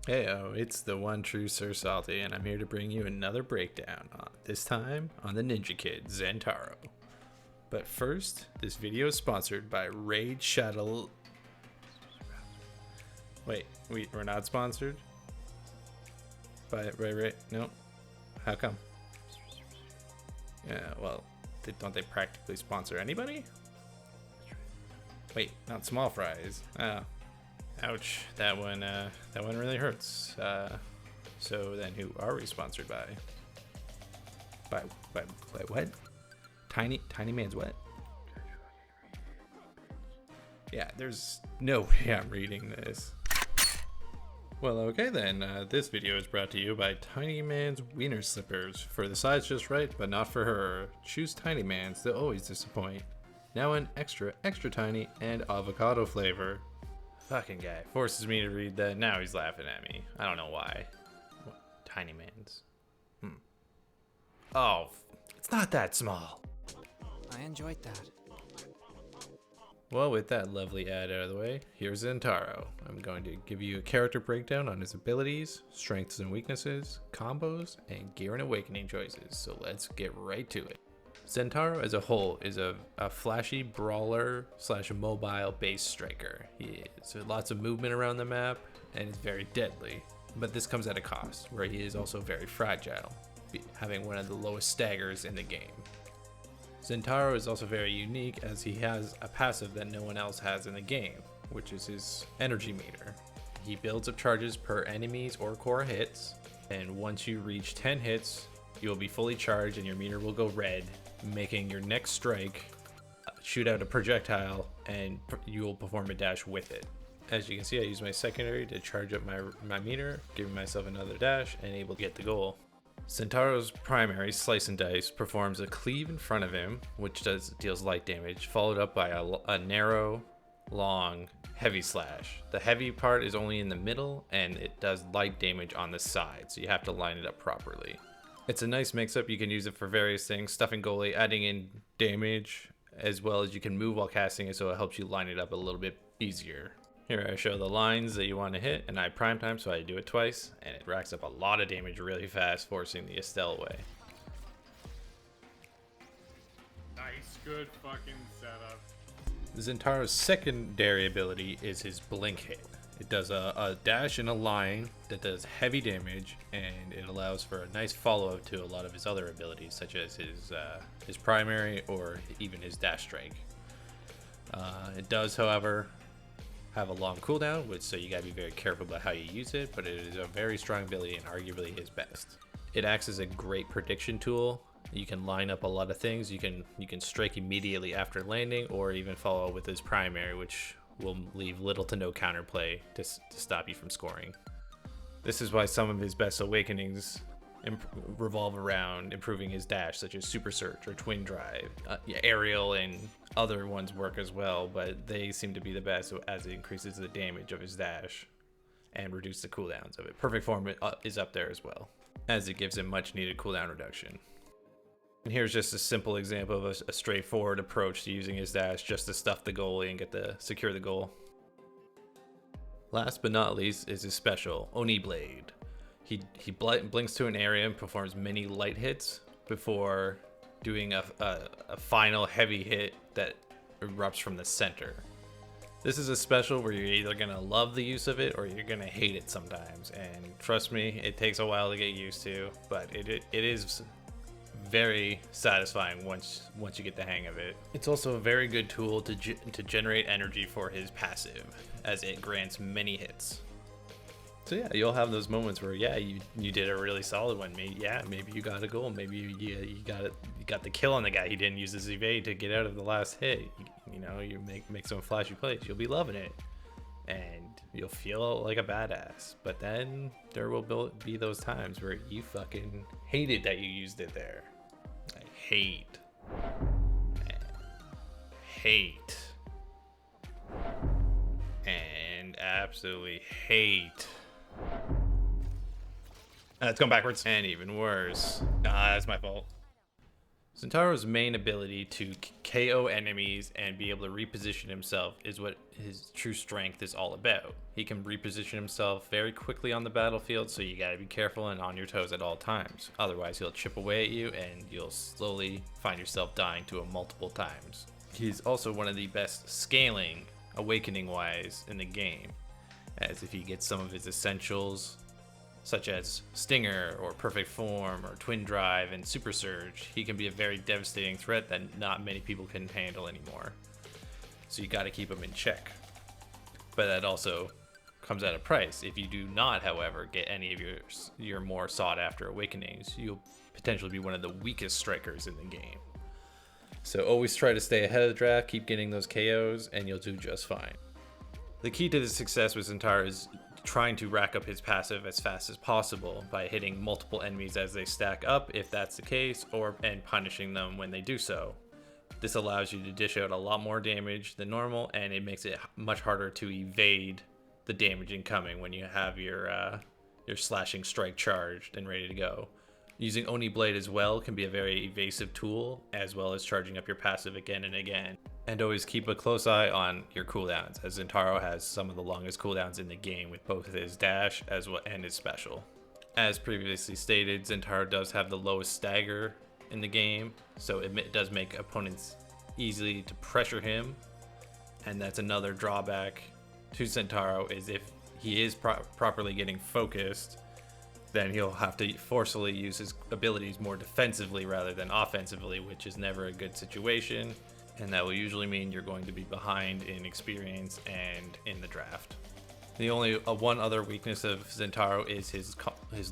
Heyo, it's the one true Sir Salty, and I'm here to bring you another breakdown, this time on the Ninja Kid, Zentaro. But first, this video is sponsored by Raid Shuttle. Wait, we're not sponsored? By Raid? No? How come? Yeah, well, don't they practically sponsor anybody? Wait, not small fries. Oh. Ouch, that one really hurts. So then who are we sponsored by? By what? Tiny Man's what? Yeah, there's no way I'm reading this. Well, okay then, this video is brought to you by Tiny Man's Wiener Slippers. For the size just right, but not for her. Choose Tiny Man's, they'll always disappoint. Now in extra tiny and avocado flavor. Fucking guy forces me to read that. Now he's laughing at me. I don't know why. What? Tiny Man's. Oh, it's not that small. I enjoyed that. Well, with that lovely ad out of the way, here's Zentaro. I'm going to give you a character breakdown on his abilities, strengths and weaknesses, combos, and gear and awakening choices. So let's get right to it. Zentaro as a whole is a flashy brawler / mobile base striker. He has lots of movement around the map and is very deadly, but this comes at a cost where he is also very fragile, having one of the lowest staggers in the game. Zentaro is also very unique as he has a passive that no one else has in the game, which is his energy meter. He builds up charges per enemies or core hits, and once you reach 10 hits, you will be fully charged and your meter will go red, making your next strike shoot out a projectile and you will perform a dash with it. As you can see, I use my secondary to charge up my meter, giving myself another dash and able to get the goal. Zentaro's primary, Slice and Dice, performs a cleave in front of him, which deals light damage, followed up by a narrow, long, heavy slash. The heavy part is only in the middle and it does light damage on the side, so you have to line it up properly. It's a nice mix-up. You can use it for various things, stuffing goalie, adding in damage, as well as you can move while casting it, so it helps you line it up a little bit easier. Here I show the lines that you want to hit, and I prime time, so I do it twice, and it racks up a lot of damage really fast, forcing the Estelle away. Nice, good fucking setup. Zentaro's secondary ability is his blink hit. It does a dash and a line that does heavy damage, and it allows for a nice follow-up to a lot of his other abilities, such as his primary or even his dash strike. It does, however, have a long cooldown, so you gotta be very careful about how you use it, but it is a very strong ability and arguably his best. It acts as a great prediction tool. You can line up a lot of things. You can strike immediately after landing, or even follow with his primary, which will leave little to no counterplay to stop you from scoring. This is why some of his best awakenings revolve around improving his dash, such as Super Search or Twin Drive. Aerial and other ones work as well, but they seem to be the best as it increases the damage of his dash and reduce the cooldowns of it. Perfect Form is up there as well, as it gives him much needed cooldown reduction. And here's just a simple example of a straightforward approach to using his dash just to stuff the goalie and secure the goal. Last but not least is his special, Oni Blade. He blinks to an area and performs many light hits before doing a final heavy hit that erupts from the center. This is a special where you're either gonna love the use of it or you're gonna hate it sometimes, and trust me, it takes a while to get used to, but it is very satisfying once you get the hang of it. It's also a very good tool to generate energy for his passive, as it grants many hits. So yeah, you'll have those moments where you did a really solid one. Maybe you got a goal. Maybe you got the kill on the guy. He didn't use his evade to get out of the last hit. You make some flashy plays. You'll be loving it, and you'll feel like a badass. But then there will be those times where you fucking hated that you used it there. I hate and absolutely hate. It's going backwards. And even worse. That's my fault. Zentaro's main ability to KO enemies and be able to reposition himself is what his true strength is all about. He can reposition himself very quickly on the battlefield, so you gotta be careful and on your toes at all times. Otherwise, he'll chip away at you and you'll slowly find yourself dying to him multiple times. He's also one of the best scaling, awakening-wise, in the game, as if he gets some of his essentials, such as Stinger or Perfect Form or Twin Drive and Super Surge, he can be a very devastating threat that not many people can handle anymore. So you got to keep him in check. But that also comes at a price. If you do not, however, get any of your more sought after awakenings, you'll potentially be one of the weakest strikers in the game. So always try to stay ahead of the draft, keep getting those KOs, and you'll do just fine. The key to the success with Zentaro is trying to rack up his passive as fast as possible by hitting multiple enemies as they stack up, if that's the case, and punishing them when they do so. This allows you to dish out a lot more damage than normal, and it makes it much harder to evade the damage incoming when you have your slashing strike charged and ready to go. Using Oni Blade as well can be a very evasive tool, as well as charging up your passive again and again. And always keep a close eye on your cooldowns, as Zentaro has some of the longest cooldowns in the game with both his dash and his special. As previously stated, Zentaro does have the lowest stagger in the game, so it does make opponents easily to pressure him. And that's another drawback to Zentaro, is if he is properly getting focused, then he'll have to forcefully use his abilities more defensively rather than offensively, which is never a good situation. And that will usually mean you're going to be behind in experience and in the draft. The only one other weakness of Zentaro is his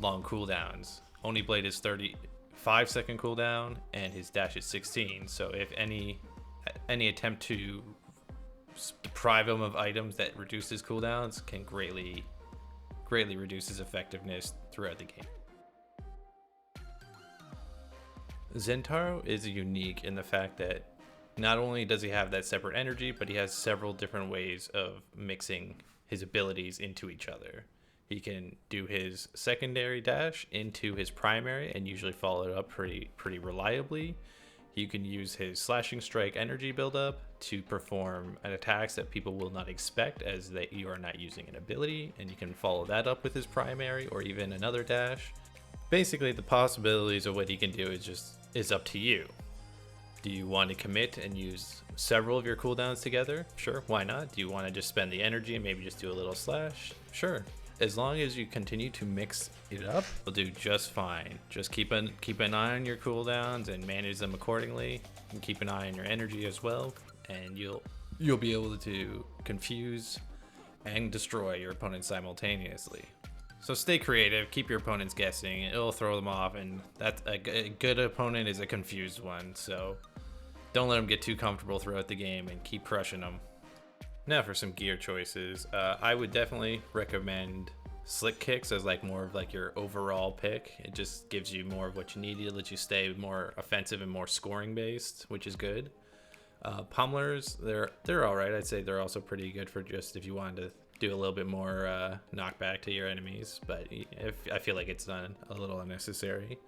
long cooldowns. Oni Blade is 35-second cooldown and his dash is 16. So if any attempt to deprive him of items that reduce his cooldowns can greatly reduce his effectiveness throughout the game. Zentaro is unique in the fact that not only does he have that separate energy, but he has several different ways of mixing his abilities into each other. He can do his secondary dash into his primary and usually follow it up pretty reliably. You can use his slashing strike energy buildup to perform an attacks that people will not expect, as that you are not using an ability, and you can follow that up with his primary or even another dash. Basically, the possibilities of what he can do is up to you. Do you want to commit and use several of your cooldowns together? Sure, why not? Do you want to just spend the energy and maybe just do a little slash? Sure. As long as you continue to mix it up, you'll do just fine. Just keep an eye on your cooldowns and manage them accordingly, and keep an eye on your energy as well, and you'll be able to confuse and destroy your opponents simultaneously. So stay creative, keep your opponents guessing, it'll throw them off, and that's a good opponent is a confused one, so don't let them get too comfortable throughout the game and keep crushing them. Now for some gear choices, I would definitely recommend Slick Kicks as more of your overall pick. It just gives you more of what you need. It lets you stay more offensive and more scoring based, which is good. Pummelers, they're all right. I'd say they're also pretty good for just if you wanted to do a little bit more knockback to your enemies, but I feel like it's not a little unnecessary.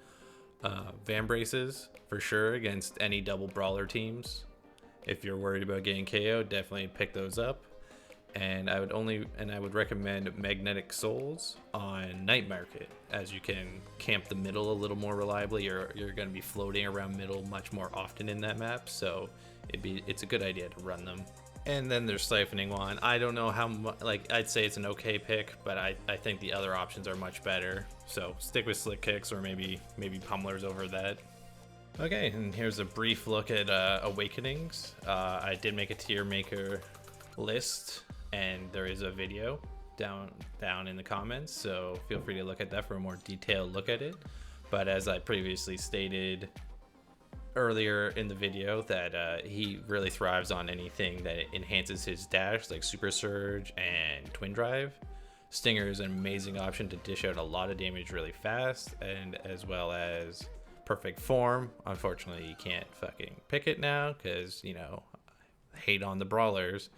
Van Braces for sure against any double brawler teams. If you're worried about getting KO, definitely pick those up. And I would recommend Magnetic Souls on Night Market, as you can camp the middle a little more reliably. You're going to be floating around middle much more often in that map, so it's a good idea to run them. And then there's Siphoning Wand. I don't know how much, I'd say it's an okay pick, but I think the other options are much better. So stick with Slick Kicks or maybe Pummelers over that. Okay, and here's a brief look at Awakenings. I did make a tier maker list, and there is a video down in the comments, so feel free to look at that for a more detailed look at it. But as I previously stated earlier in the video, that he really thrives on anything that enhances his dash, like Super Surge and Twin Drive. Stinger is an amazing option to dish out a lot of damage really fast, and as well as Perfect Form. Unfortunately, you can't fucking pick it now because, hate on the brawlers.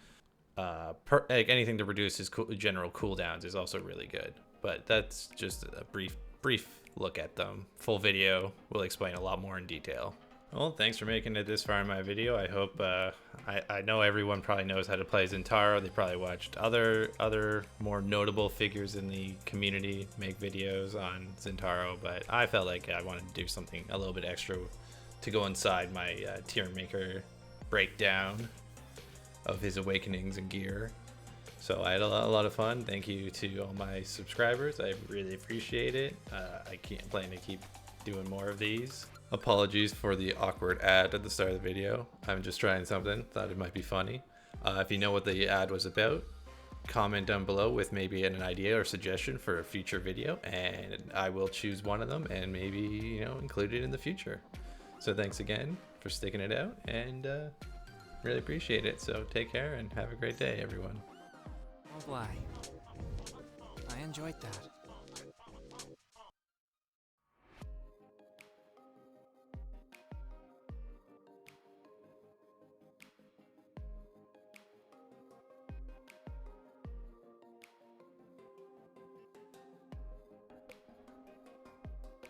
Anything to reduce his general cooldowns is also really good, but that's just a brief look at them. Full video will explain a lot more in detail. Well, thanks for making it this far in my video. I hope I know everyone probably knows how to play Zentaro. They probably watched other more notable figures in the community make videos on Zentaro, but I felt like I wanted to do something a little bit extra to go inside my tier maker breakdown of his awakenings and gear. So I had a lot of fun. Thank you to all my subscribers. I really appreciate it. I can't plan to keep doing more of these. Apologies for the awkward ad at the start of the video. I'm just trying something. Thought it might be funny. If you know what the ad was about, comment down below with maybe an idea or suggestion for a future video, and I will choose one of them and maybe, include it in the future. So thanks again for sticking it out, and really appreciate it. So take care and have a great day, everyone. Oh, boy. I enjoyed that.